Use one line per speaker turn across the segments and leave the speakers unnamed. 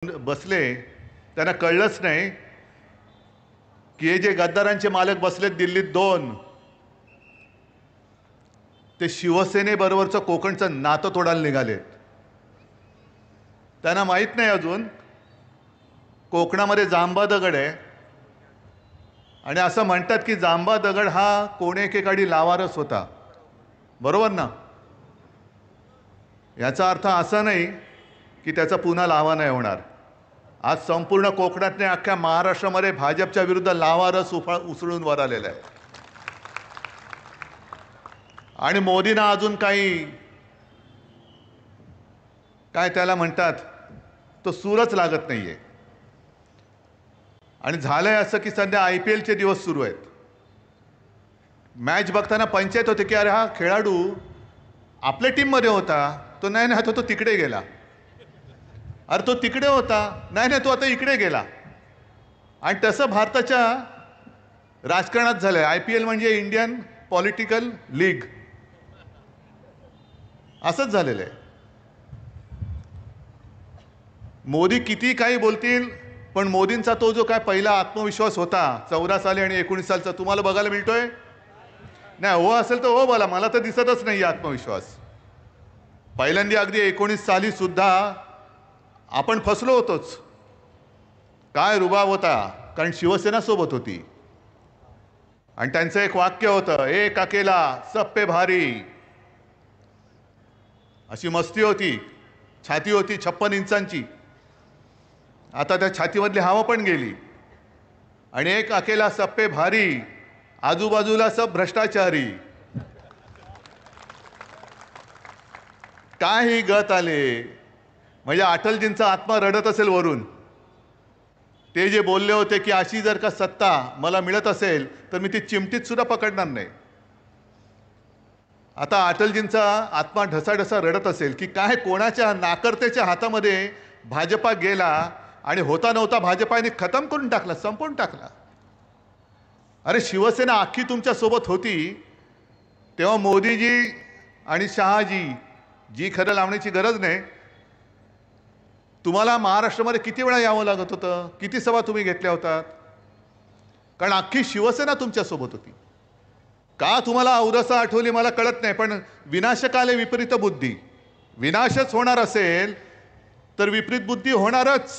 बसले त्यांना कळलंच नाही की हे जे गद्दारांचे मालक बसलेत दिल्लीत दोन, ते शिवसेनेबरोबरचं कोकणचं नातं तोडायला निघालेत. त्यांना माहीत नाही अजून कोकणामध्ये जांबा दगड आहे आणि असं म्हणतात की जांबा दगड हा कोणे एकेकाळी लावारस होता. बरोबर ना? याचा अर्थ असा नाही की त्याचा पुन्हा लावा नाही होणार. आज संपूर्ण कोकणात नाही अख्ख्या महाराष्ट्रामध्ये भाजपच्या विरुद्ध लावारस उसळून वर आलेला आहे. आणि मोदींना अजून काय त्याला म्हणतात तो सूरच लागत नाहीये. आणि झालंय असं की सध्या IPL चे दिवस सुरू आहेत. मॅच बघताना पंचायत होते की अरे हा खेळाडू आपल्या टीममध्ये होता, तो नाही तो तिकडे गेला. अरे तो तिकडे होता, नाही तो आता इकडे गेला. आणि तसं भारताच्या राजकारणात झालंय. IPL म्हणजे इंडियन पॉलिटिकल लीग, असंच झालेलं आहे. मोदी किती काही बोलतील, पण मोदींचा तो जो काय पहिला आत्मविश्वास होता 14 साली आणि 19 सालचा तुम्हाला बघायला मिळतोय? नाही, हो असेल तर हो बोला, मला तर दिसतच नाही आत्मविश्वास. पहिल्यांदा अगदी 19 साली सुद्धा आपण फसलो होतोच. काय रुबाब होता, कारण शिवसेना सोबत होती. आणि त्यांचं एक वाक्य होतं, एक अकेला सब पे भारी. अशी मस्ती होती. छाती होती 56 इंचांची. आता त्या छातीमधली हवा पण गेली. आणि एक अकेला सब पे भारी, आजूबाजूला सब भ्रष्टाचारी. काय ही गत आले. म्हणजे अटलजींचा आत्मा रडत असेल वरून. ते जे बोलले होते की अशी जर का सत्ता मला मिळत असेल तर मी ती चिमटीत सुद्धा पकडणार नाही. आता अटलजींचा आत्मा ढसाढसा रडत असेल की काय कोणाच्या नाकर्त्याच्या हातामध्ये भाजपा गेला आणि होता नव्हता भाजपाने खतम करून टाकला, संपवून टाकला. अरे शिवसेना अख्खी तुमच्या सोबत होती तेव्हा मोदीजी आणि शहाजी जी खरं लावण्याची गरज नाही. तुम्हाला महाराष्ट्रामध्ये किती वेळा यावं लागत होतं, किती सभा तुम्ही घेतल्या होतात, कारण अख्खी शिवसेना तुमच्या सोबत होती. का तुम्हाला औरसा आठवली मला कळत नाही. पण विनाशकाले विपरीत बुद्धी, विनाशच होणार असेल तर विपरीत बुद्धी होणारच.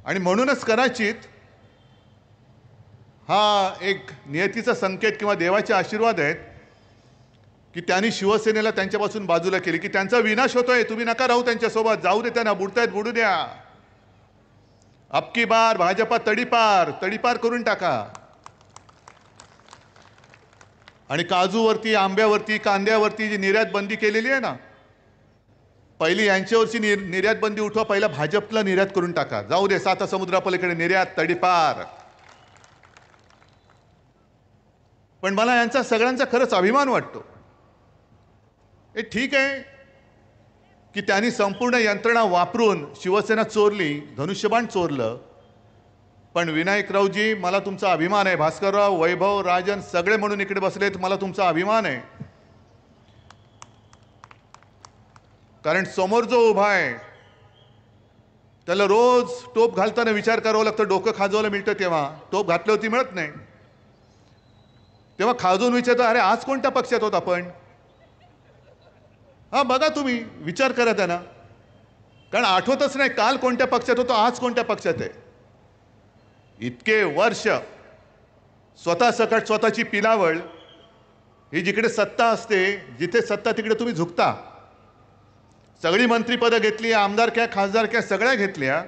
आणि म्हणूनच कदाचित हा एक नियतीचा संकेत किंवा देवाचे आशीर्वाद आहेत की त्यांनी शिवसेनेला त्यांच्यापासून बाजूला केली, की त्यांचा विनाश होतोय, तुम्ही नका राहू त्यांच्यासोबत, जाऊ दे त्यांना, बुडतायत बुडू द्या. अबकी बार भाजपा तडीपार करून टाका. आणि काजूवरती, आंब्यावरती, कांद्यावरती जी निर्यात बंदी केलेली आहे ना, पहिली यांच्यावरची निर्यात बंदी उठवा, पहिला भाजपला निर्यात करून टाका. जाऊ दे साता समुद्रापलीकडे निर्यात तडीपार. पण मला यांचा सगळ्यांचा खरंच अभिमान वाटतो. हे ठीक आहे की त्यांनी संपूर्ण यंत्रणा वापरून शिवसेना चोरली, धनुष्यबाण चोरलं. पण विनायकरावजी, मला तुमचा अभिमान आहे. भास्करराव, वैभव, राजन सगळे म्हणून इकडे बसलेत, मला तुमचा अभिमान आहे. कारण समोर जो उभा आहे त्याला रोज टोप घालताना विचार करावा लागतो. डोकं खाजवायला मिळतं तेव्हा, टोप घातली होती मिळत नाही. तेव्हा खाजवून विचारतो, अरे आज कोणत्या पक्षात होत आपण? हा बघा, तुम्ही विचार करा त्यांना, कारण आठवतच नाही काल कोणत्या पक्षात होतो, आज कोणत्या पक्षात आहे. इतके वर्ष स्वतः सकट स्वतःची पिलावळ, ही जिकडे सत्ता असते, जिथे सत्ता तिकडे तुम्ही झुकता. सगळी मंत्रीपदं घेतली, आमदारक्या खासदारक्या सगळ्या घेतल्या,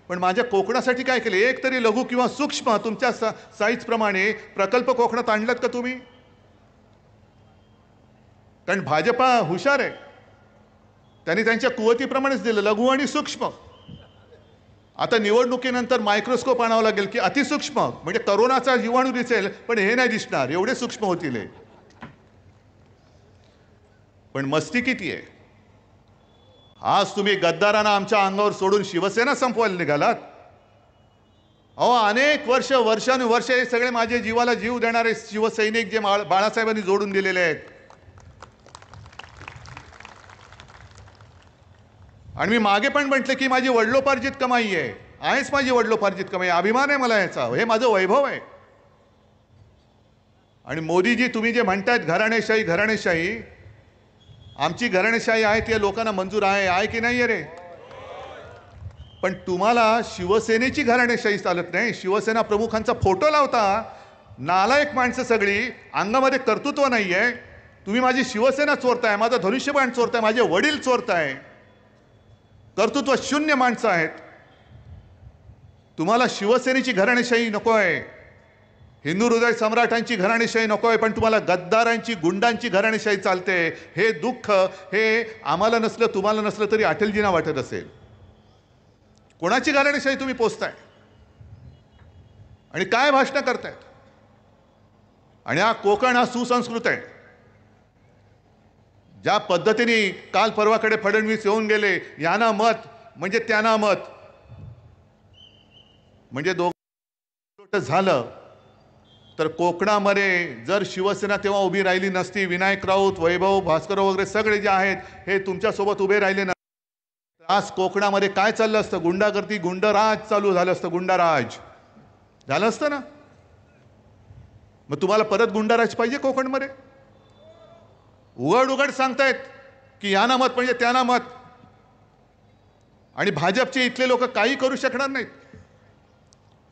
पण माझ्या कोकणासाठी काय केले? एक तरी लघु किंवा सूक्ष्म तुमच्या साईज प्रमाणे प्रकल्प कोकणात आणलात का तुम्ही? कारण भाजपा हुशार आहे, त्यांनी त्यांच्या कुवतीप्रमाणेच दिलं, लघु आणि सूक्ष्म. आता निवडणुकीनंतर मायक्रोस्कोप आणावं लागेल की अतिसूक्ष्म, म्हणजे करोनाचा जीवाणू दिसेल पण हे नाही दिसणार, एवढे सूक्ष्म होतील हे. पण मस्ती किती आहे. आज तुम्ही गद्दारांना आमच्या अंगावर सोडून शिवसेना संपवायला निघालात. अहो, अनेक वर्षानुवर्ष हे सगळे माझे जीवाला जीव देणारे शिवसैनिक जे बाळासाहेबांनी जोडून दिलेले आहेत. आणि मी मागे पण म्हटलं की माझी वडिलोपार्जित कमाई आहे, आहेच माझी वडिलोपार्जित कमाई, अभिमान आहे मला याचा, हे माझं वैभव आहे. आणि मोदीजी तुम्ही जे म्हणतायत घराणेशाही घराणेशाही, आमची घराणेशाही आहे ते लोकांना मंजूर आहे की नाही रे? पण तुम्हाला शिवसेनेची घराणेशाही चालत नाही. शिवसेना प्रमुखांचा फोटो लावता, नालायक माणसं सगळी, अंगामध्ये कर्तृत्व नाहीये. तुम्ही माझी शिवसेना चोरताय, माझा धनुष्यबाण चोरताय, माझे वडील चोरताय, कर्तृत्व शून्य माणसं आहेत. तुम्हाला शिवसेनेची घराणेशाही नकोय, हिंदू हृदय सम्राटांची घराणेशाही नकोय, पण तुम्हाला गद्दारांची गुंडांची घराणेशाही चालते. हे दुःख हे आम्हाला नसलं तुम्हाला नसलं तरी अटलजींना वाटत असेल. कोणाची घराणेशाही तुम्ही पोचताय आणि काय भाषणं करतायत. आणि हा कोकण हा सुसंस्कृत आहे. ज्या पद्धतीने काल परवाकडे फडणवीस येऊन गेले, यांना मत म्हणजे त्यांना मत, म्हणजे दोघं झालं. तर कोकणामध्ये जर शिवसेना तेव्हा उभी राहिली नसती, विनायक राऊत, वैभव भास्करराव वगैरे सगळे जे आहेत हे तुमच्यासोबत उभे राहिले नसते, आज कोकणामध्ये काय चाललं असतं? गुंडागर्दी, गुंडराज चालू झालं असतं, गुंडाराज झालं असतं ना. मग तुम्हाला परत गुंडाराज पाहिजे कोकणमध्ये? उघड उघड सांगतायत की यांना मत म्हणजे त्यांना मत, आणि भाजपचे इथले लोक काही करू शकणार नाहीत.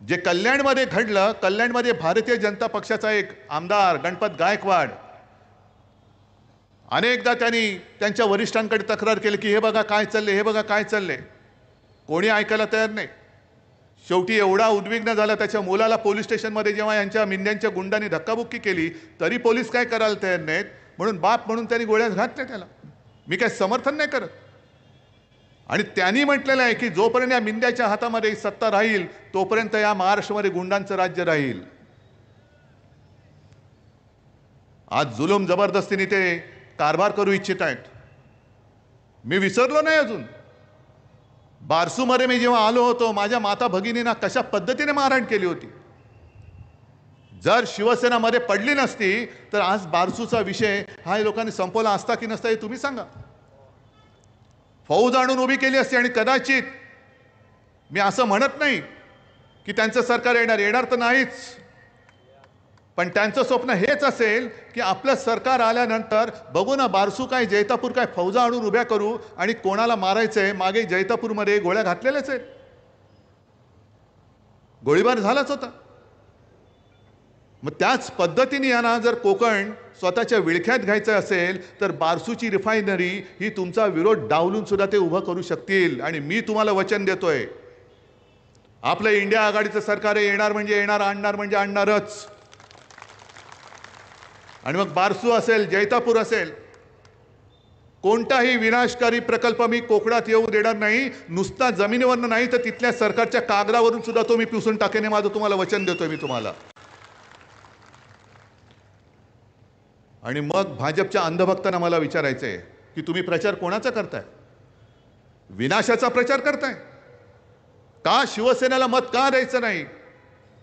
जे कल्याणमध्ये घडलं, कल्याणमध्ये भारतीय जनता पक्षाचा एक आमदार गणपत गायकवाड अनेकदा त्यांनी त्यांच्या वरिष्ठांकडे तक्रार केली की हे बघा काय चालले, हे बघा काय चालले. कोणी ऐकायला तयार नाही. शेवटी एवढा उद्विग्न झाला, त्याच्या मुलाला पोलीस स्टेशनमध्ये जेव्हा यांच्या मिंद्यांच्या गुंडांनी धक्काबुक्की केली तरी पोलीस काय करायला तयार नाहीत, म्हणून बाप म्हणून त्यांनी गोळ्या घातल्या त्याला. मी काय समर्थन नाही करत. आणि त्यांनी म्हटलेलं आहे की जोपर्यंत या मिंद्याच्या हातामध्ये सत्ता राहील तोपर्यंत या महाराष्ट्रामध्ये गुंडांचं राज्य राहील. आज जुलूम जबरदस्तीने ते कारभार करू इच्छित आहेत. मी विसरलो नाही अजून. बारसूमध्ये मी जेव्हा आलो होतो, माझ्या माता भगिनींना कशा पद्धतीने मारहाण केली होती. जर शिवसेनामध्ये पडली नसती तर आज बारसूचा विषय हा लोकांनी संपवला असता की नसता हे तुम्ही सांगा. फौज आणून उभी केली असती. आणि कदाचित मी असं म्हणत नाही की त्यांचं सरकार येणार तर नाहीच, पण त्यांचं स्वप्न हेच असेल की आपलं सरकार आल्यानंतर बघू ना, बारसू काय जैतापूर काय फौजा आणून उभ्या करू आणि कोणाला मारायचंय. मागे जैतापूरमध्ये गोळ्या घातलेल्याच आहेत, गोळीबार झालाच होता. मग त्याच पद्धतीने यांना जर कोकण स्वतःच्या विळख्यात घ्यायचं असेल तर बारसूची रिफायनरी ही तुमचा विरोध डावलून सुद्धा ते उभं करू शकतील. आणि मी तुम्हाला वचन देतोय, आपलं इंडिया आघाडीचं सरकार येणार म्हणजे येणार, आणणार म्हणजे आणणारच. आणि मग बारसू असेल, जैतापूर असेल, कोणताही विनाशकारी प्रकल्प मी कोकणात येऊ देणार नाही. नुसता जमिनीवरनं नाही तर तिथल्या सरकारच्या कागदावरून सुद्धा तो मी पिसून टाकेन, हे माझं तुम्हाला वचन देतोय मी तुम्हाला. आणि मग भाजपच्या अंधभक्तांना मला विचारायचंय की तुम्ही प्रचार कोणाचा करताय? विनाशाचा प्रचार करताय का? शिवसेनेला मत का द्यायचं नाही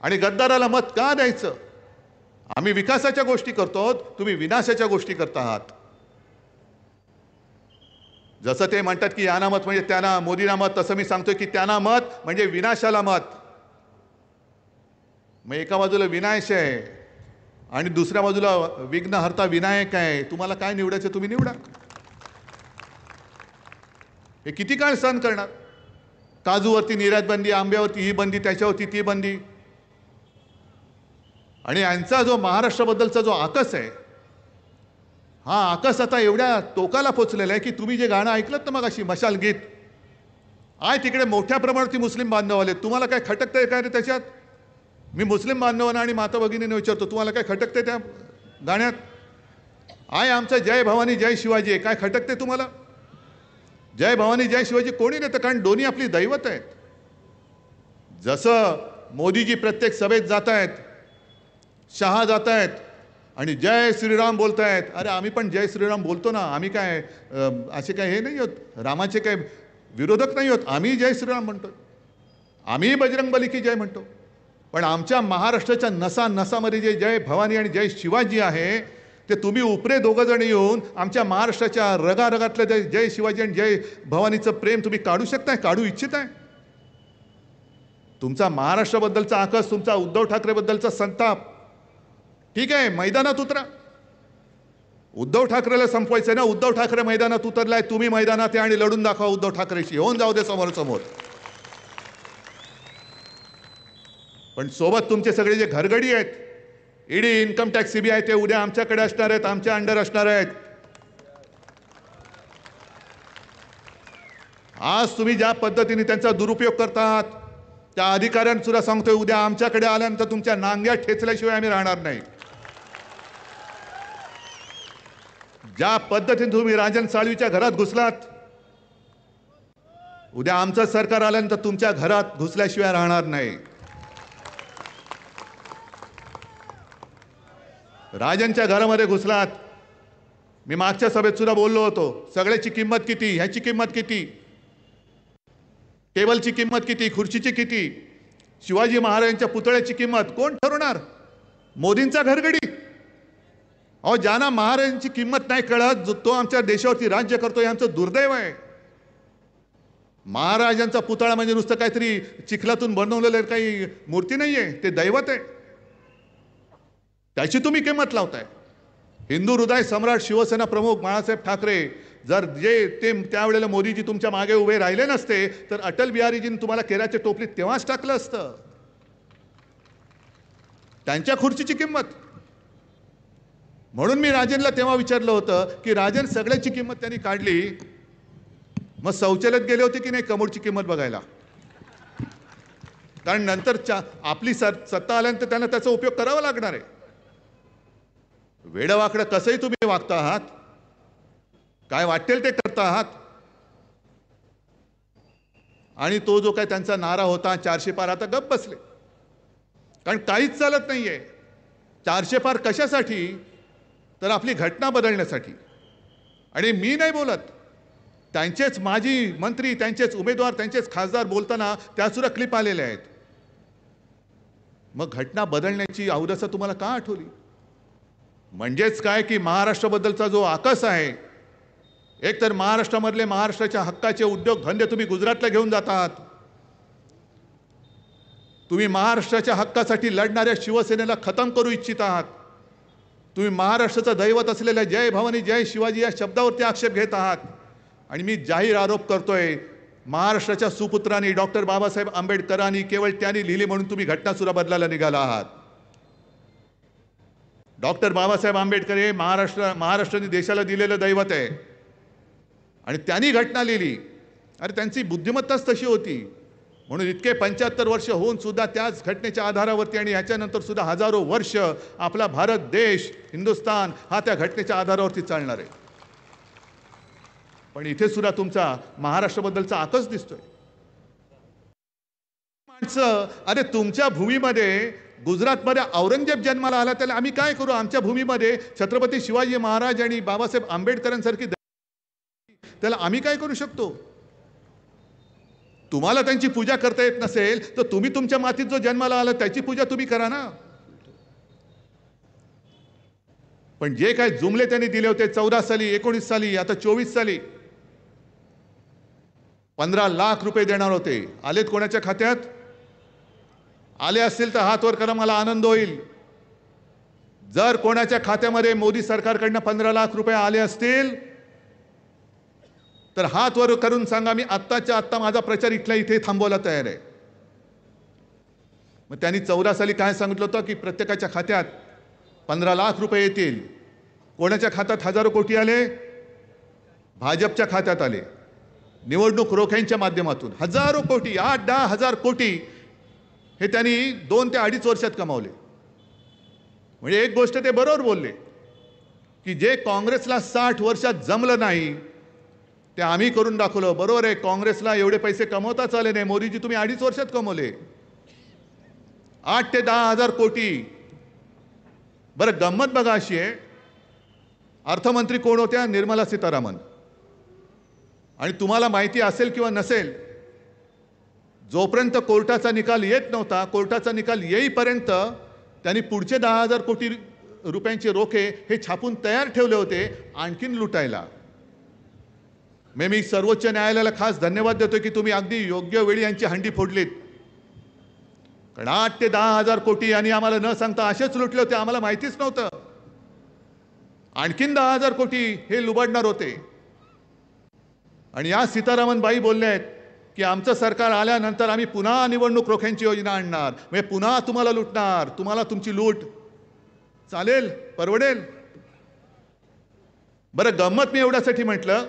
आणि गद्दाराला मत का द्यायचं? आम्ही विकासाच्या गोष्टी करतो, तुम्ही विनाशाच्या गोष्टी करता आहात. जसं ते म्हणतात की यांना मत म्हणजे त्यांना, मोदींना मत, तसं मी सांगतोय की त्यांना मत म्हणजे विनाशाला मत. मग एका बाजूला विनाश आहे आणि दुसऱ्या बाजूला विघ्नहर्ता विनायक आहे. तुम्हाला काय निवडायचं तुम्ही निवडा. हे किती काळ सहन करणार? काजूवरती निर्यात बंदी, आंब्यावरती ही बंदी, त्याच्यावरती ती बंदी. आणि यांचा जो महाराष्ट्राबद्दलचा जो आकस आहे, हा आकस आता एवढ्या टोकाला पोचलेला आहे की तुम्ही जे गाणं ऐकलं तर मग अशी मशाल गीत आहे, तिकडे मोठ्या प्रमाणावरती मुस्लिम बांधव आले. तुम्हाला काय खटकतंय काय रे त्याच्यात? मी मुस्लिम बांधवांना आणि माता भगिनींना विचारतो, तुम्हाला काय खटकते त्या गाण्यात? आहे आमचं जय भवानी जय शिवाजी आहे, काय खटकते तुम्हाला? जय भवानी जय शिवाजी कोणी नेतं, कारण दोन्ही आपली दैवत आहेत. जसं मोदीजी प्रत्येक सभेत जात आहेत, शहा जात आहेत आणि जय श्रीराम बोलत आहेत. अरे आम्ही पण जय श्रीराम बोलतो ना, आम्ही काय असे काय हे नाही होत, रामाचे काय विरोधक नाही होत. आम्ही जय श्रीराम म्हणतो, आम्ही बजरंगबली की जय म्हणतो. पण आमच्या महाराष्ट्राच्या नसा नसामध्ये जे जय भवानी आणि जय शिवाजी आहे ते तुम्ही उपरे दोघं जण येऊन आमच्या महाराष्ट्राच्या रगारगातलं जय शिवाजी आणि जय भवानीचं प्रेम तुम्ही काढू शकताय, काढू इच्छिताय? तुमचा महाराष्ट्राबद्दलचा आकस, तुमचा उद्धव ठाकरेबद्दलचा संताप, ठीक आहे, मैदानात उतरा. उद्धव ठाकरेला संपवायचं ना. उद्धव ठाकरे मैदानात उतरलाय, तुम्ही मैदानात या आणि लढून दाखवा उद्धव ठाकरेशी. होऊन जाऊ दे समोर समोर. पण सोबत तुमचे सगळे जे घरगडी आहेत, ईडी, इन्कम टॅक्स, सीबीआय, ते उद्या आमच्याकडे असणार आहेत, आमच्या अंडर असणार आहेत. आज तुम्ही ज्या पद्धतीने त्यांचा दुरुपयोग करतात, त्या अधिकाऱ्यांसुद्धा सांगतोय, उद्या आमच्याकडे आल्यानंतर तुमच्या नांग्या ठेचल्याशिवाय आम्ही राहणार नाही. ज्या पद्धतीने तुम्ही राजन साळवीच्या घरात घुसलात, उद्या आमचं सरकार आल्यानंतर तुमच्या घरात घुसल्याशिवाय राहणार नाही. राजनच्या घरामध्ये घुसलात. मी मागच्या सभेत सुद्धा बोललो होतो, सगळ्याची किंमत किती, ह्याची किंमत किती, टेबलची किंमत किती, खुर्चीची किती, शिवाजी महाराजांच्या पुतळ्याची किंमत कोण ठरवणार? मोदींचा घरगडी. अहो, ज्यांना महाराजांची किंमत नाही कळत, तो आमच्या देशावरती राज्य करतो, हे आमचं दुर्दैव आहे. महाराजांचा पुतळा म्हणजे नुसतं काहीतरी चिखलातून बनवलेलं काही मूर्ती नाहीये, ते दैवत आहे. त्याची तुम्ही किंमत लावताय. हिंदू हृदय सम्राट शिवसेना प्रमुख बाळासाहेब ठाकरे, जर ते त्यावेळेला मोदीजी तुमच्या मागे उभे राहिले नसते, तर अटल बिहारीजींनी तुम्हाला केराच्या टोपलीत तेव्हाच टाकलं असतं. त्यांच्या खुर्चीची किंमत. म्हणून मी राजनला तेव्हा विचारलं होतं की राजन, सगळ्याची किंमत त्यांनी काढली, मग शौचालयात गेले होते की नाही कमोडची किंमत बघायला? कारण नंतर आपली सत्ता आल्यानंतर त्यांना त्याचा उपयोग करावा लागणार आहे. वेडवाकडं कसंही तुम्ही वागता आहात, काय वाटेल ते करता आहात. आणि तो जो काय त्यांचा नारा होता 400 पार, आता गप्प बसले. कारण काहीच चालत नाहीये. 400 पार कशासाठी? तर आपली घटना बदलण्यासाठी. आणि मी नाही बोलत, त्यांचेच माजी मंत्री, त्यांचेच उमेदवार, त्यांचेच खासदार बोलताना त्यासुद्धा क्लिप आलेल्या आहेत. मग घटना बदलण्याची अवदसा तुम्हाला का आठवली? म्हणजेच काय की महाराष्ट्राबद्दलचा जो आकस आहे, एक तर महाराष्ट्रामधले महाराष्ट्राच्या हक्काचे उद्योग धंदे तुम्ही गुजरातला घेऊन जातात. तुम्ही महाराष्ट्राच्या हक्कासाठी लढणाऱ्या शिवसेनेला खतम करू इच्छित आहात. तुम्ही महाराष्ट्राचं दैवत असलेल्या जय भवानी जय शिवाजी या शब्दावरती आक्षेप घेत आहात. आणि मी जाहीर आरोप करतोय, महाराष्ट्राच्या सुपुत्रांनी डॉक्टर बाबासाहेब आंबेडकरांनी केवळ त्यांनी लिहिली म्हणून तुम्ही घटना सुद्धा बदलायला निघाला आहात. डॉक्टर बाबासाहेब आंबेडकर हे महाराष्ट्राने देशाला दिलेलं दैवत आहे आणि त्यांनी घटना लिहिली. अरे, त्यांची बुद्धिमत्ताच तशी होती. म्हणून इतके 75 वर्ष होऊन सुद्धा त्याच घटनेच्या आधारावरती आणि ह्याच्यानंतर सुद्धा हजारो वर्ष आपला भारत देश, हिंदुस्थान हा त्या घटनेच्या आधारावरती चालणार आहे. पण इथे सुद्धा तुमचा महाराष्ट्राबद्दलचा आकस दिसतोय. माणसं, अरे तुमच्या भूमीमध्ये गुजरातमध्ये औरंगजेब जन्माला आला, त्याला आम्ही काय करू? आमच्या भूमीमध्ये छत्रपती शिवाजी महाराज आणि बाबासाहेब आंबेडकरांसारखी, त्याला आम्ही काय करू शकतो? तुम्हाला त्यांची पूजा करता येत नसेल तर तुम्ही तुमच्या मातीत जो जन्माला आला त्याची पूजा तुम्ही करा ना. पण जे काय जुमले त्यांनी दिले होते 14 साली, 19 साली, आता 24 साली 15 लाख रुपये देणार होते, आलेत कोणाच्या खात्यात? आले असतील तर हात वर करा, मला आनंद होईल. जर कोणाच्या खात्यामध्ये मोदी सरकारकडनं 15 लाख रुपये आले असतील तर हात वर करून सांगा, मी आत्ताच्या आत्ता माझा प्रचार इथल्या इथे थांबवायला तयार आहे. मग त्यांनी 14 साली काय सांगितलं होतं की प्रत्येकाच्या खात्यात 15 लाख रुपये येतील. कोणाच्या खात्यात हजारो कोटी आले? भाजपच्या खात्यात आले. निवडणूक रोख्यांच्या माध्यमातून हजारो कोटी, 8-10 हजार कोटी हे त्यांनी 2 ते 2.5 वर्षात कमावले. म्हणजे एक गोष्ट ते बरोबर बोलले की जे काँग्रेसला 60 वर्षात जमलं नाही ते आम्ही करून दाखवलं. बरोबर आहे, काँग्रेसला एवढे पैसे कमवताच आले नाही. मोदीजी तुम्ही 2.5 वर्षात कमवले 8 ते 10 हजार कोटी. बरं, गंमत बघा अशी आहे, अर्थमंत्री कोण होत्या? निर्मला सीतारामन. आणि तुम्हाला माहिती असेल किंवा नसेल, जोपर्यंत कोर्टाचा निकाल येत नव्हता, कोर्टाचा निकाल येईपर्यंत त्यांनी पुढचे 10,000 कोटी रुपयांचे रोखे हे छापून तयार ठेवले होते आणखीन लुटायला. मी सर्वोच्च न्यायालयाला खास धन्यवाद देतो की तुम्ही अगदी योग्य वेळी यांची हंडी फोडलीत. कारण 8 ते 10 हजार कोटी यांनी आम्हाला न सांगता असेच लुटले होते, आम्हाला माहितीच नव्हतं. आणखीन 10 हजार कोटी हे लुबाडणार होते. आणि या सीतारामन बाई बोलले आहेत की आमचं सरकार आल्यानंतर आम्ही पुन्हा निवडणूक रोख्यांची योजना आणणार, म्हणजे पुन्हा तुम्हाला लुटणार, तुम्हाला तुमची लूट चालेल, परवडेल. बरं, गंमत मी एवढ्यासाठी म्हटलं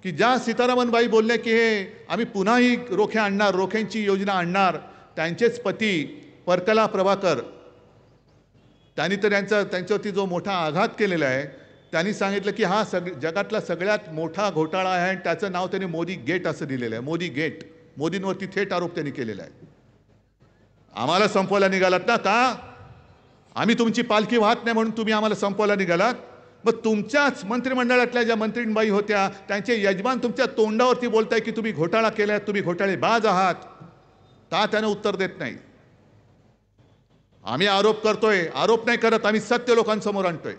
की ज्या सीतारामन बाई बोलले की हे आम्ही पुन्हा ही रोखे आणणार, रोख्यांची योजना आणणार, त्यांचेच पती परकला प्रभाकर, त्यांनी तर त्यांच्यावरती जो मोठा आघात केलेला आहे, त्यांनी सांगितलं की हा जगातला सगळ्यात मोठा घोटाळा आहे आणि त्याचं नाव त्यांनी मोदी गेट असं दिलेलं आहे. मोदी गेट. मोदींवरती थेट आरोप त्यांनी केलेला आहे. आम्हाला संपवायला निघालात ना? का आम्ही तुमची पालखी वाहत नाही म्हणून तुम्ही आम्हाला संपवायला निघालात? मग तुमच्याच मंत्रिमंडळातल्या ज्या मंत्रीबाई होत्या त्यांचे यजमान तुमच्या तोंडावरती बोलताय की तुम्ही घोटाळा केलाय, तुम्ही घोटाळेबाज आहात, का त्यानं उत्तर देत नाही? आम्ही आरोप करतोय, आरोप नाही करत, आम्ही सत्य लोकांसमोर आणतोय.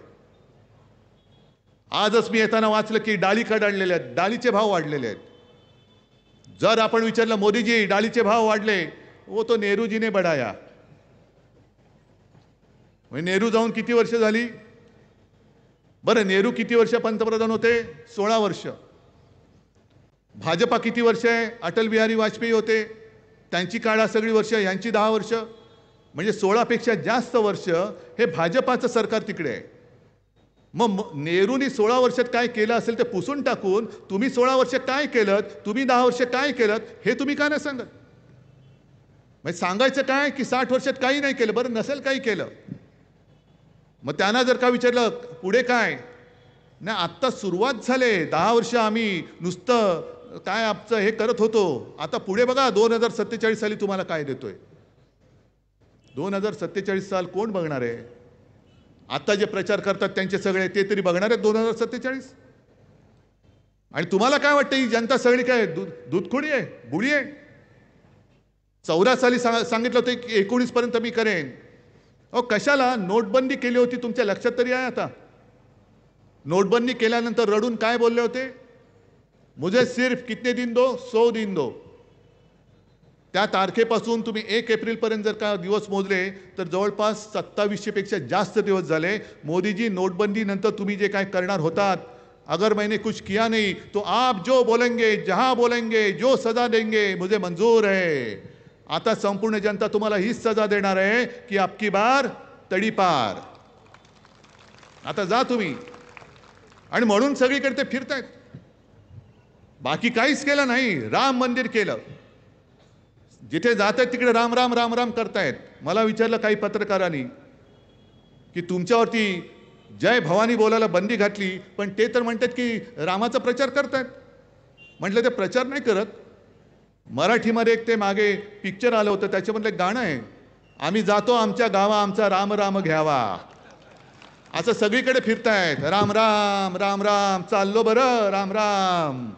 आजच मी येताना वाचलं की डाळी कडाडलेले आहेत, डाळीचे भाव वाढलेले आहेत. जर आपण विचारलं मोदीजी डाळीचे भाव वाढले, वो तो नेहरूजीने बढाया. नेहरू जाऊन किती वर्ष झाली? बरं, नेहरू किती वर्ष पंतप्रधान होते? 16 वर्ष. भाजपा किती वर्ष आहे? अटल बिहारी वाजपेयी होते, त्यांची काळा सगळी वर्ष, यांची 10 वर्ष. म्हणजे 16 पेक्षा जास्त वर्ष हे भाजपाचं सरकार तिकडे आहे. मग नेहरूंनी 16 वर्षात काय केलं असेल ते पुसून टाकून तुम्ही 16 वर्ष काय केलं, तुम्ही 10 वर्ष काय केलं हे तुम्ही का नाही सांगत? म्हणजे सांगायचं काय की 60 वर्षात काही नाही केलं? बरं, नसेल काही केलं, मग त्यांना जर का विचारलं पुढे काय नाही, आत्ता सुरुवात झाले, 10 वर्ष आम्ही नुसतं काय आमचं हे करत होतो, आता पुढे बघा 2047 साली तुम्हाला काय देतोय. 2047 साल कोण बघणार आहे? आता जे प्रचार करतात त्यांचे सगळे ते तरी बघणार आहेत 2047? आणि तुम्हाला काय वाटतं ही जनता सगळी काय दूधखोडी आहे, बुडी आहे? 14 साली सांगितलं होतं की 19 पर्यंत मी करेन. अहो, कशाला नोटबंदी केली होती तुमच्या लक्षात तरी आहे आता? नोटबंदी केल्यानंतर रडून काय बोलले होते? मुझे सिर्फ कितने दिन दो, 100 दिन दो. त्या तारखेपासून तुम्ही 1 एप्रिलपर्यंत जर का दिवस मोजले तर जवळपास 2700 पेक्षा जास्त दिवस झाले. मोदीजी, नोटबंदी नंतर तुम्ही जे काय करणार होतात, अगर मैंने कुछ किया नहीं तो आप जो बोलेंगे, जहां बोलेंगे, जो सजा देंगे मुझे मंजूर है. आता संपूर्ण जनता तुम्हाला हीच सजा देणार आहे की आपकी बार तडीपार. आता जा तुम्ही. आणि म्हणून सगळीकडे ते फिरतायत, बाकी काहीच केलं नाही. राम मंदिर केलं, जिथे जात आहेत तिकडे राम राम राम राम करतायत. मला विचारलं काही पत्रकारांनी की तुमच्यावरती जय भवानी बोलायला बंदी घातली, पण ते तर म्हणतात की रामाचा प्रचार करतायत. म्हटलं ते प्रचार नाही करत. मराठीमध्ये एक ते मागे पिक्चर आलं होतं, त्याच्यामधलं एक गाणं आहे, आम्ही जातो आमच्या गावा आमचा राम राम घ्यावा. असं सगळीकडे फिरतायत, राम राम राम राम, चाललो बरं राम राम,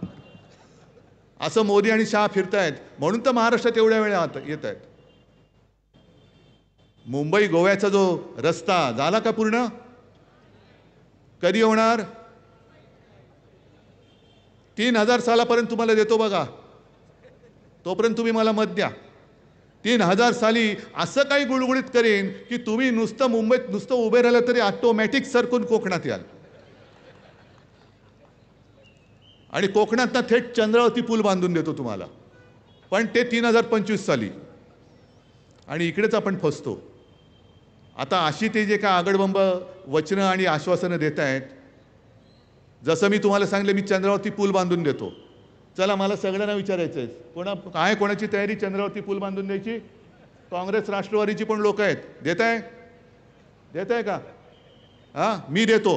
असं मोदी आणि शहा फिरतायत. म्हणून तर महाराष्ट्रात एवढ्या वेळा येत आहेत. मुंबई गोव्याचा जो रस्ता झाला का पूर्ण? कधी होणार? 3000 सालापर्यंत तुम्हाला देतो बघा, तोपर्यंत तुम्ही मला मत द्या. 3000 साली असं काही गुळगुळीत करेन की तुम्ही नुसतं मुंबईत नुसतं उभे राहिलं तरी ऑटोमॅटिक सरकून कोकणात याल. आणि कोकणात थेट चंद्रावती पूल बांधून देतो तुम्हाला, पण ते 3025 साली. आणि इकडेच आपण फसतो. आता अशी ते जे काय आगडबंब वचनं आणि आश्वासनं देत आहेत, जसं मी तुम्हाला सांगितलं मी चंद्रावती पूल बांधून देतो. चला, मला सगळ्यांना विचारायचं आहे, कोणाची तयारी चंद्रावती पूल बांधून द्यायची? काँग्रेस राष्ट्रवादीची पण लोक आहेत. देत आहे का? हां, मी देतो.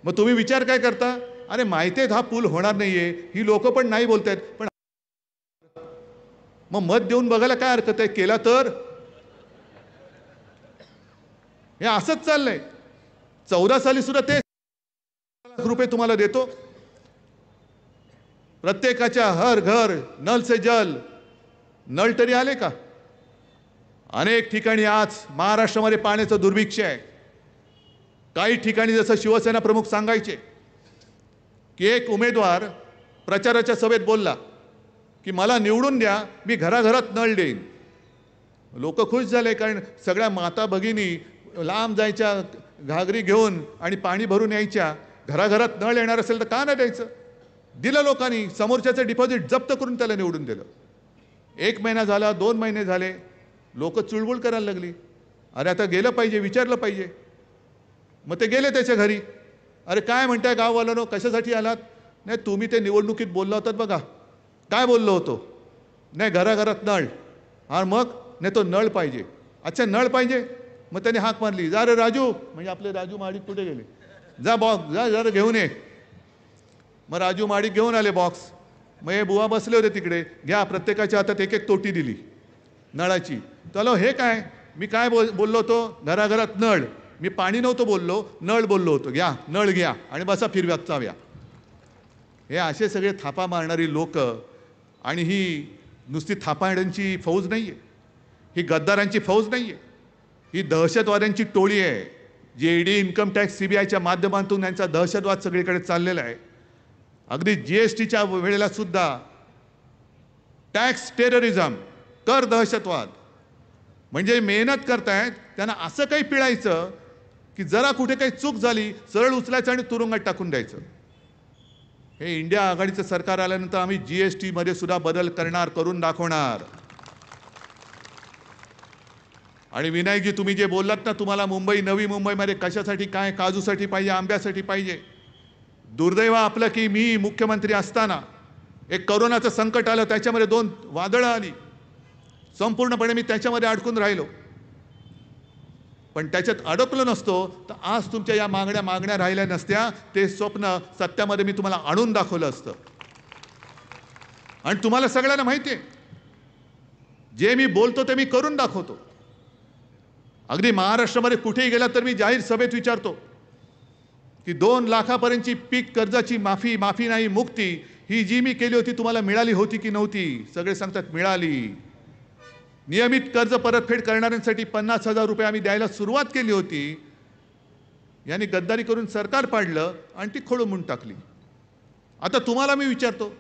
मग तुम्ही विचार काय करता? अरे माहिती आहे हा पूल होणार नाहीये, ही लोक पण नाही बोलतायत, पण मग मत देऊन बघायला काय हरकत आहे? केला तर? हे असंच चाललंय. 14 साली सुद्धा ते रुपये तुम्हाला देतो. प्रत्येकाच्या हर घर नल से जल, नळ तरी आले का? अनेक ठिकाणी आज महाराष्ट्रामध्ये पाण्याचं दुर्भिक्ष आहे. काही ठिकाणी जसं शिवसेना प्रमुख सांगायचे की एक उमेदवार प्रचाराच्या सभेत बोलला की मला निवडून द्या, मी घराघरात नळ देईन. लोक खुश झाले, कारण सगळ्या माता भगिनी लांब जायच्या घागरी घेऊन आणि पाणी भरून यायच्या. घराघरात नळ येणार असेल तर का नाही द्यायचं? दिलं लोकांनी. समोरच्याचं डिपॉझिट जप्त करून त्याला निवडून दिलं. 1 महिना झाला, 2 महिने झाले, लोक चुळबुळ करायला लागली. अरे आता गेलं पाहिजे, विचारलं पाहिजे. मग ते गेले त्याच्या घरी. अरे काय म्हणताय गाववाल्यानो, कशासाठी आलात? नाही, तुम्ही ते निवडणुकीत बोलला होतात बघा. काय बोललो होतो? नाही, घराघरात नळ. हा मग? नाही, तो नळ पाहिजे. अच्छा, नळ पाहिजे. मग त्याने हाक मारली, जा रे राजू. म्हणजे आपले राजू महाडिक कुठे गेले? जा बॉक्स, जा जरा घेऊन ये. मग राजू महाडिक घेऊन आले बॉक्स. मग हे बुवा बसले होते तिकडे. घ्या, प्रत्येकाच्या हातात 1-1 तोटी दिली नळाची. चलो, हे काय? मी काय बोललो होतो? घराघरात नळ. मी पाणी नव्हतं बोललो, नळ बोललो होतो. घ्या, नळ घ्या आणि बसा फिरव्यात चाव्या. हे असे सगळे थापा मारणारी लोक. आणि ही नुसती थापाड्यांची फौज नाही आहे, ही गद्दारांची फौज नाही आहे, ही दहशतवाद्यांची टोळी आहे. जी ईडी, इन्कम टॅक्स, सीबीआयच्या माध्यमातून यांचा दहशतवाद सगळीकडे चाललेला आहे. अगदी जीएसटीच्या वेळेला सुद्धा टॅक्स टेररिझम, कर दहशतवाद. म्हणजे मेहनत करतायत, त्यांना असं काही पिळायचं की जरा कुठे काही चूक झाली सरळ उचलायचं आणि तुरुंगात टाकून द्यायचं. हे इंडिया आघाडीचं सरकार आल्यानंतर आम्ही जीएसटी मध्ये सुद्धा बदल करणार, करून दाखवणार. आणि विनायकजी, तुम्ही जे बोललात ना, तुम्हाला मुंबई, नवी मुंबईमध्ये कशासाठी काय, काजूसाठी पाहिजे, आंब्यासाठी पाहिजे. दुर्दैव आपलं की मी मुख्यमंत्री असताना एक कोरोनाचं संकट आलं, त्याच्यामध्ये 2 वादळं आली. संपूर्णपणे मी त्याच्यामध्ये अडकून राहिलो. पण त्याच्यात अडकलो नसतो तर आज तुमच्या या मागण्या राहिल्या नसत्या. ते स्वप्न सत्यामध्ये मी तुम्हाला आणून दाखवलं असतं. आणि तुम्हाला सगळ्यांना माहिती आहे, जे मी बोलतो ते मी करून दाखवतो. अगदी महाराष्ट्रामध्ये कुठेही गेला तर मी जाहीर सभेत विचारतो की 2 लाखापर्यंतची पीक कर्जाची माफी नाही, मुक्ती ही जी मी केली होती तुम्हाला मिळाली होती की नव्हती? सगळे सांगतात मिळाली. नियमित कर्ज परतफेड करणाऱ्यांसाठी 50,000 रुपये आम्ही द्यायला सुरुवात केली होती. यांनी गद्दारी करून सरकार पाडलं आणि ती खोडून टाकली. आता तुम्हाला मी विचारतो,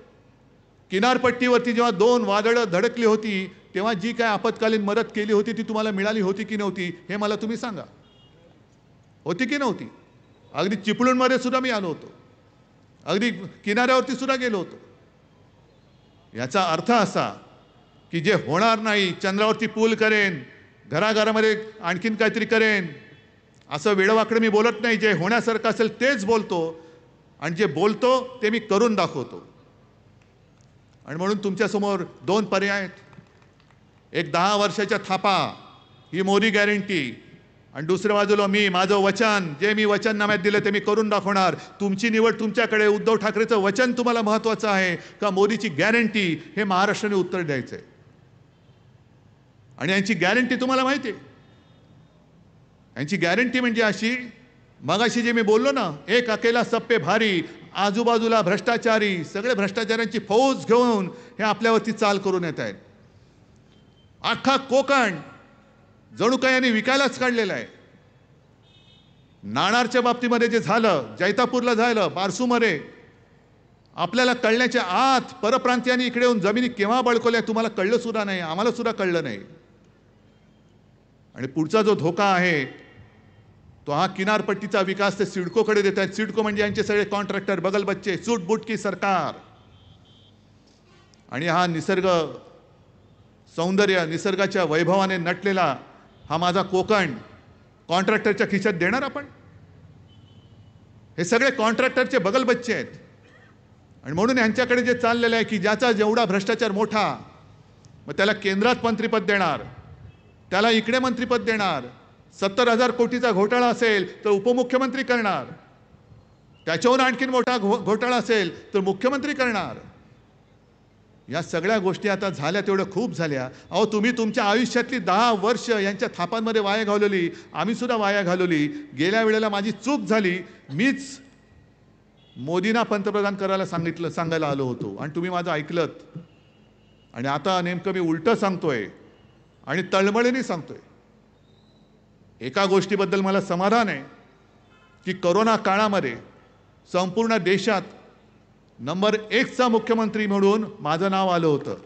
किनारपट्टीवरती जेव्हा 2 वादळं धडकली होती तेव्हा जी काय आपत्कालीन मदत केली होती ती तुम्हाला मिळाली होती की नव्हती? हे मला तुम्ही सांगा. होती की नव्हती? अगदी चिपळूणमध्ये सुद्धा मी आलो होतो, अगदी किनाऱ्यावरती सुद्धा गेलो होतो. याचा अर्थ असा की जे होणार नाही, चंद्रावरती पूल करेन, घराघरामध्ये आणखीन काहीतरी करेन, असं वेडवाकडे मी बोलत नाही. जे होण्यासारखं असेल तेच बोलतो आणि जे बोलतो ते मी करून दाखवतो. आणि म्हणून तुमच्यासमोर 2 पर्याय आहेत. एक 10 वर्षाच्या थापा, ही मोदी गॅरंटी, आणि दुसऱ्या बाजूला मी, माझं वचन, जे मी वचननाम्यात दिलं ते मी करून दाखवणार. तुमची निवड तुमच्याकडे. उद्धव ठाकरेचं वचन तुम्हाला महत्त्वाचं आहे का मोदीची गॅरंटी? हे महाराष्ट्राने उत्तर द्यायचं आहे. आणि यांची गॅरंटी तुम्हाला माहिती आहे. यांची गॅरंटी म्हणजे अशी, मगाशी जे मी बोललो ना, एक अकेला सब पे भारी, आजूबाजूला भ्रष्टाचारी, सगळे भ्रष्टाचाऱ्यांची फौज घेऊन हे आपल्यावरती चाल करून येत आहेत. अख्खा कोकण जणू काय यांनी विकायलाच काढलेला आहे. नाणारच्या बाबतीमध्ये जे झालं, जैतापूरला झालं, बारसूमध्ये, आपल्याला कळण्याच्या आत परप्रांतीयांनी इकडे येऊन जमिनी केव्हा बळकवल्या तुम्हाला कळलं सुद्धा नाही, आम्हाला सुद्धा कळलं नाही. आणि पुढचा जो धोका आहे तो हा किनारपट्टीचा विकास ते सिडकोकडे देत आहेत. सिडको म्हणजे यांचे सगळे कॉन्ट्रॅक्टर, बगलबच्चे, सूटबूट की सरकार. आणि हा निसर्ग सौंदर्य, निसर्गाच्या वैभवाने नटलेला हा माझा कोकण कॉन्ट्रॅक्टरच्या खिशात देणार आपण? हे सगळे कॉन्ट्रॅक्टरचे बगलबच्चे आहेत. आणि म्हणून यांच्याकडे जे चाललेलं आहे की ज्याचा जेवढा भ्रष्टाचार मोठा, मग त्याला केंद्रात मंत्रिपद देणार, त्याला इकडे मंत्रिपद देणार. 70,000 कोटीचा घोटाळा असेल तर उपमुख्यमंत्री करणार, त्याच्याहून आणखीन मोठा घोटाळा असेल तर मुख्यमंत्री करणार. या सगळ्या गोष्टी आता झाल्या तेवढं खूप झाल्या. अहो, तुम्ही तुमच्या आयुष्यातली 10 वर्ष यांच्या थापांमध्ये वाया घालवली, आम्ही सुद्धा वाया घालवली. गेल्या वेळेला माझी चूक झाली, मीच मोदींना पंतप्रधान करायला सांगायला आलो होतो आणि तुम्ही माझं ऐकलत. आणि आता नेमकं मी उलटं सांगतोय आणि तळमळीने सांगतोय, एका गोष्टीबद्दल मला समाधान आहे की कोरोना काळामध्ये संपूर्ण देशात नंबर 1चा मुख्यमंत्री म्हणून माझं नाव आलं होतं.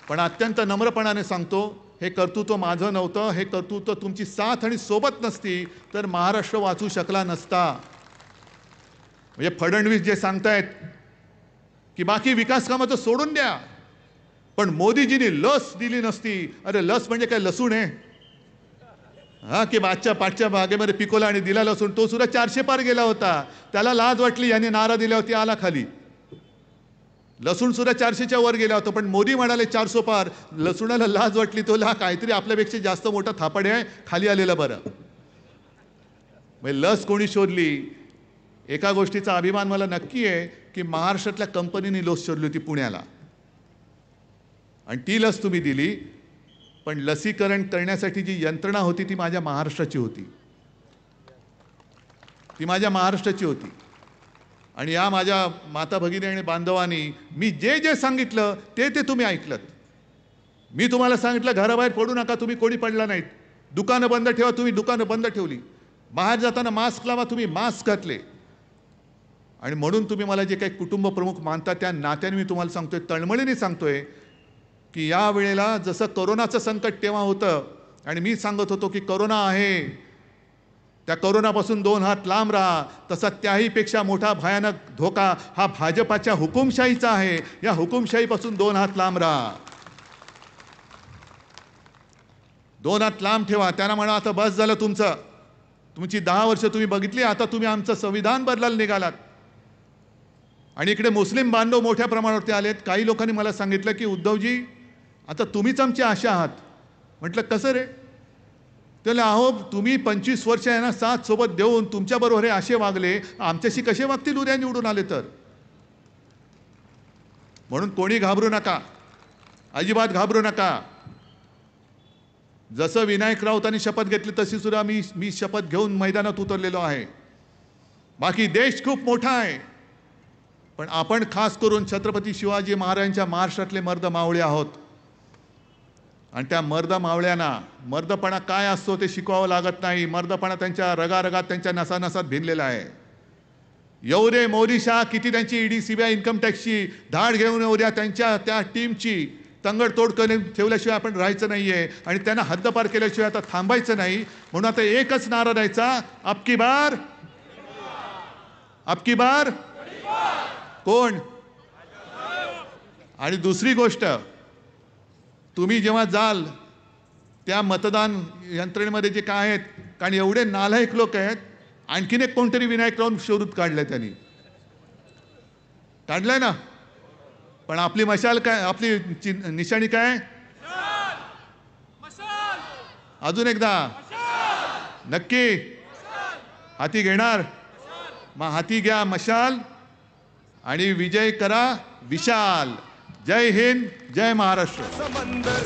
पण अत्यंत नम्रपणाने सांगतो, हे कर्तृत्व माझं नव्हतं. हे कर्तृत्व तुमची साथ आणि सोबत नसती तर महाराष्ट्र वाचू शकला नसता. म्हणजे फडणवीस जे सांगतायत की बाकी विकास कामाचं सोडून द्या, पण मोदीजींनी लस दिली नसती. अरे लस म्हणजे काय लसूण आहे? हा की पाठच्या बागेमध्ये पिकोला आणि दिला लसूण, तो सुद्धा 400 पार गेला होता. त्याला लाज वाटली, यांनी नारा दिला होती, आला खाली. लसूण सुद्धा 400च्या वर गेला होता, पण मोदी म्हणाले 400 पार. लसूणाला लाज वाटली, तो काहीतरी आपल्यापेक्षा जास्त मोठा थापड आहे, खाली आलेला बरं. म्हणजे लस कोणी शोधली? एका गोष्टीचा अभिमान मला नक्की आहे की महाराष्ट्रातल्या कंपनीने लस शोधली होती पुण्याला, आणि ती लस तुम्ही दिली. पण लसीकरण करण्यासाठी जी यंत्रणा होती ती माझ्या महाराष्ट्राची होती. ती माझ्या महाराष्ट्राची होती. आणि या माझ्या माता भगिनी आणि बांधवांनी मी जे जे सांगितलं ते ते तुम्ही ऐकलत. मी तुम्हाला सांगितलं घराबाहेर पडू नका, तुम्ही कोणी पडला नाहीत. दुकानं बंद ठेवा, तुम्ही दुकानं बंद ठेवली. बाहेर जाताना मास्क लावा, तुम्ही मास्क घातले. आणि म्हणून तुम्ही मला जे काही कुटुंब प्रमुख मानता त्या नात्याने मी तुम्हाला सांगतोय, तळमळीने सांगतोय की या वेळेला जसं कोरोनाचं संकट तेव्हा होतं आणि मी सांगत होतो की कोरोना आहे, त्या कोरोनापासून 2 हात लांब राहा, तसा त्याहीपेक्षा मोठा भयानक धोका हा भाजपाच्या हुकुमशाहीचा आहे. या हुकुमशाहीपासून 2 हात लांब राहा. 2 हात लांब ठेवा. त्यांना म्हणा आता बस झालं तुमचं. तुमची 10 वर्ष तुम्ही बघितली, आता तुम्ही आमचं संविधान बदलायला निघालात. आणि इकडे मुस्लिम बांधव मोठ्या प्रमाणावरती आलेत. काही लोकांनी मला सांगितलं की उद्धवजी आता तुम्हीच आमची आशा आहात. म्हटलं कसं रे? त्याला अहो तुम्ही 25 वर्ष यांना साथ सोबत देऊन तुमच्याबरोबर हे असे वागले, आमच्याशी कसे वागतील उद्या निवडून आले तर? म्हणून कोणी घाबरू नका, अजिबात घाबरू नका. जसं विनायक राऊतांनी शपथ घेतली तशी सुद्धा मी शपथ घेऊन मैदानात उतरलेलो आहे. बाकी देश खूप मोठा आहे, पण आपण खास करून छत्रपती शिवाजी महाराजांच्या महाराष्ट्रातले मर्द मावळे आहोत. आणि त्या मर्द मावळ्यांना मर्दपणा काय असतो ते शिकवावं लागत नाही. मर्दपणा त्यांच्या रगारगात, त्यांच्या नसानसात भिनलेला आहे. येऊ दे मोदी शाह, किती त्यांची ईडी CBI इन्कम टॅक्सची धाड घेऊन येऊ द्या, त्यांच्या त्या टीमची तंगडतोड करून ठेवल्याशिवाय आपण राहायचं नाहीये. आणि त्यांना हद्दपार केल्याशिवाय आता थांबायचं नाही. म्हणून आता एकच नारा द्यायचा, अबकी बार. अबकी बार कोण? आणि दुसरी गोष्ट, तुम्ही जेव्हा जाल त्या मतदान यंत्रणेमध्ये जे काय आहेत, कारण एवढे नालायक लोक आहेत, आणखीन एक कोणतरी विनायक राऊत शोधून काढलंय, त्यांनी काढलंय ना. पण आपली मशाल काय, आपली निशाणी काय? अजून एकदा नक्की हाती घेणार? मग हाती घ्या मशाल आणि विजय करा विशाल. जय हिंद, जय महाराष्ट्र.